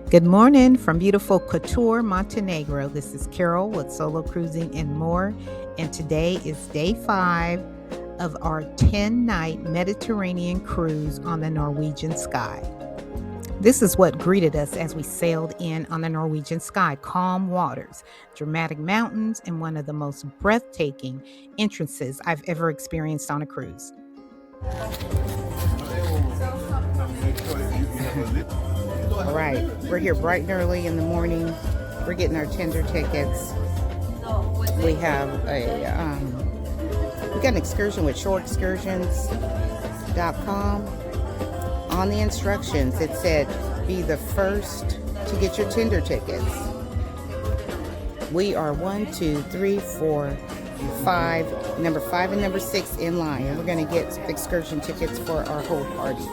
Good morning from beautiful Kotor, Montenegro. This is Carol with Solo Cruising and More, and today is day 5 of our 10-night Mediterranean cruise on the Norwegian Sky. This is what greeted us as we sailed in on the Norwegian Sky: calm waters, dramatic mountains, and one of the most breathtaking entrances I've ever experienced on a cruise. All right, we're here bright and early in the morning. We're getting our tender tickets. We have we got an excursion with shoreexcursions.com. On the instructions, it said, be the first to get your tender tickets. We are 1, 2, 3, 4, 5, number 5 and number 6 in line. And we're going to get excursion tickets for our whole party.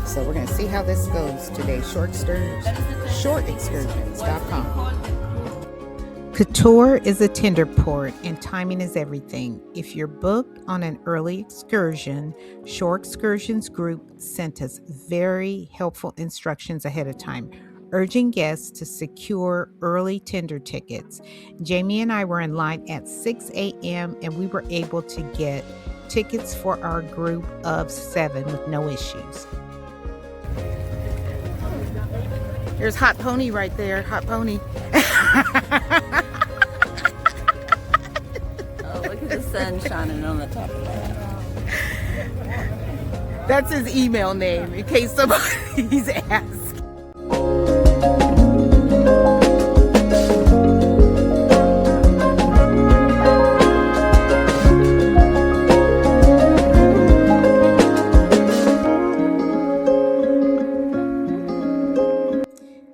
So we're going to see how this goes today. Shoreexcursions.com. Kotor is a tender port and timing is everything. If you're booked on an early excursion, Shore Excursions Group sent us very helpful instructions ahead of time, urging guests to secure early tender tickets. Jamie and I were in line at 6 a.m. and we were able to get tickets for our group of 7 with no issues. There's Hot Pony right there. Hot Pony. Oh, look at the sun shining on the top of that. That's his email name, in case somebody's asked.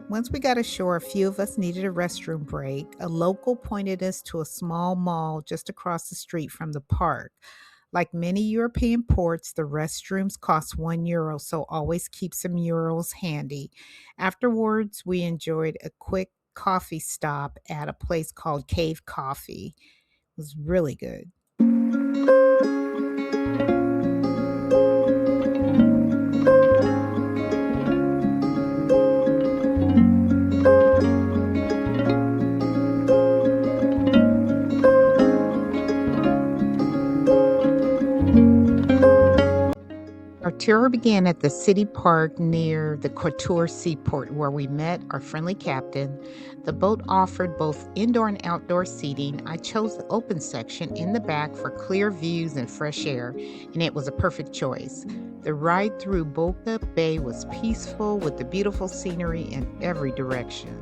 Once we got ashore, a few of us needed a restroom break. A local pointed us to a small mall just across the street from the park. Like many European ports, the restrooms cost €1, so always keep some euros handy. Afterwards, we enjoyed a quick coffee stop at a place called Cave Coffee. It was really good. Our tour began at the city park near the Kotor seaport, where we met our friendly captain. The boat offered both indoor and outdoor seating. I chose the open section in the back for clear views and fresh air, and it was a perfect choice. The ride through Boka Bay was peaceful with the beautiful scenery in every direction.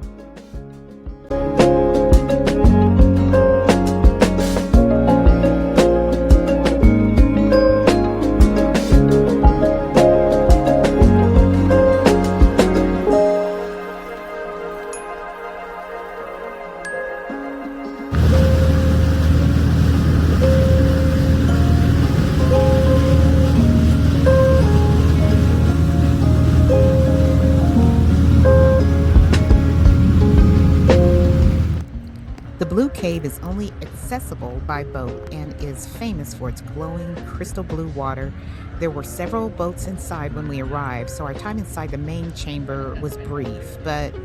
The Blue Cave is only accessible by boat and is famous for its glowing crystal blue water. There were several boats inside when we arrived, so our time inside the main chamber was brief, but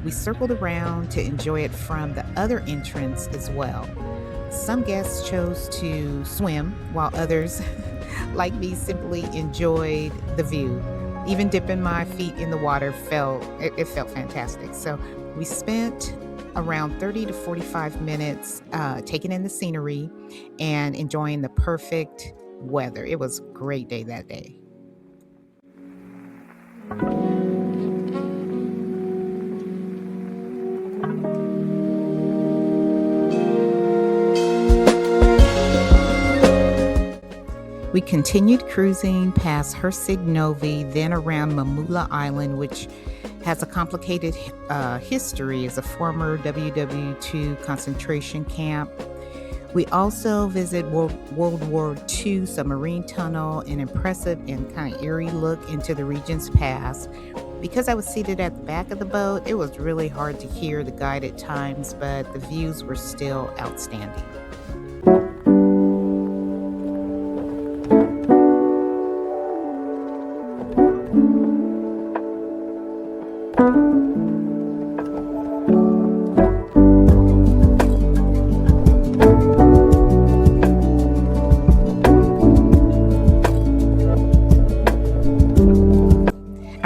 we circled around to enjoy it from the other entrance as well. Some guests chose to swim, while others, like me, simply enjoyed the view. Even dipping my feet in the water felt fantastic. So we spent around 30 to 45 minutes taking in the scenery and enjoying the perfect weather. It was a great day that day. We continued cruising past Herceg Novi, then around Mamula Island, which has a complicated history as a former WWII concentration camp. We also visit World War II submarine tunnel, an impressive and kind of eerie look into the region's past. Because I was seated at the back of the boat, it was really hard to hear the guide at times, but the views were still outstanding.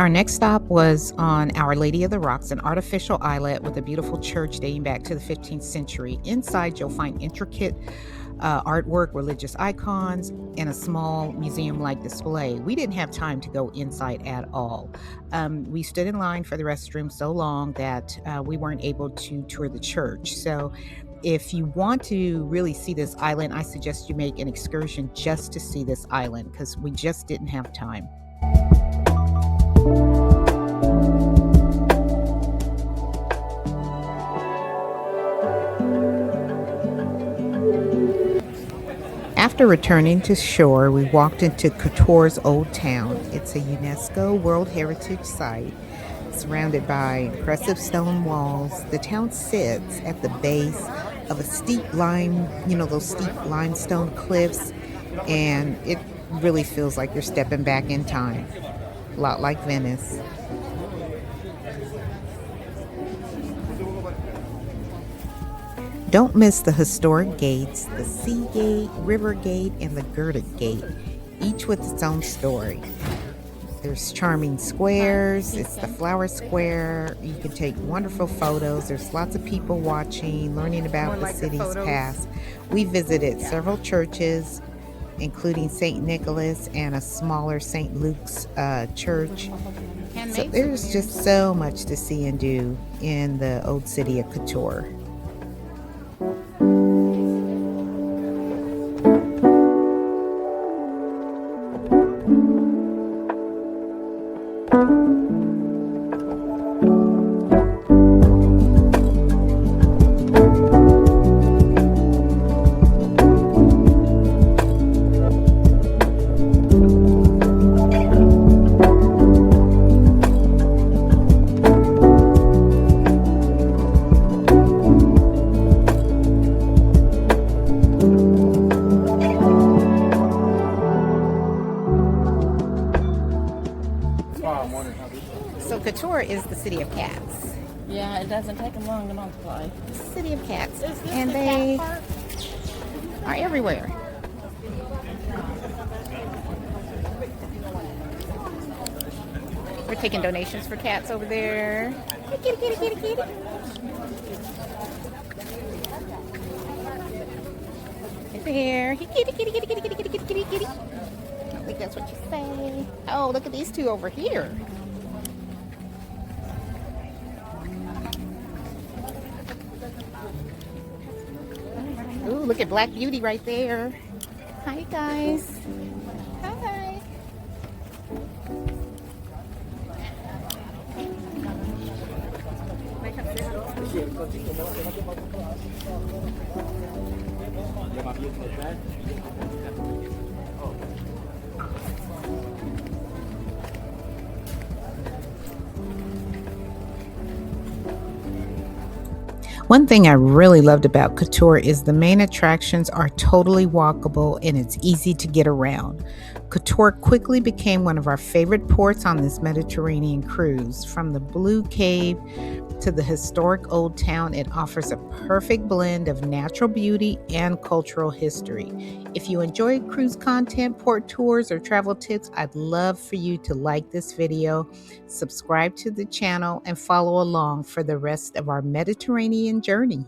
Our next stop was on Our Lady of the Rocks, an artificial islet with a beautiful church dating back to the 15th century. Inside, you'll find intricate artwork, religious icons, and a small museum-like display. We didn't have time to go inside at all. We stood in line for the restroom so long that we weren't able to tour the church. So if you want to really see this island, I suggest you make an excursion just to see this island because we just didn't have time. After returning to shore, we walked into Kotor Old Town. It's a UNESCO World Heritage Site, surrounded by impressive stone walls. The town sits at the base of a those steep limestone cliffs, and it really feels like you're stepping back in time, a lot like Venice. Don't miss the historic gates, the Sea Gate, River Gate, and the Girded Gate, each with its own story. There's charming squares, it's the flower square, you can take wonderful photos, there's lots of people watching, learning about the city's past. We visited several churches, including St. Nicholas and a smaller St. Luke's church. So there's just so much to see and do in the old city of Kotor. So Kotor is the city of cats. Yeah, it doesn't take them long to multiply. City of cats. And they are everywhere. We're taking donations for cats over there. Kitty, kitty, kitty, kitty. Right there. Kitty, kitty, kitty, kitty, kitty, kitty, kitty, kitty, kitty. I don't think that's what you say. Oh, look at these two over here. Ooh, look at Black Beauty right there. Hi, guys. Hi. One thing I really loved about Kotor is the main attractions are totally walkable and it's easy to get around. Kotor quickly became one of our favorite ports on this Mediterranean cruise. From the Blue Cave to the historic Old Town, it offers a perfect blend of natural beauty and cultural history. If you enjoy cruise content, port tours, or travel tips, I'd love for you to like this video, subscribe to the channel, and follow along for the rest of our Mediterranean journey.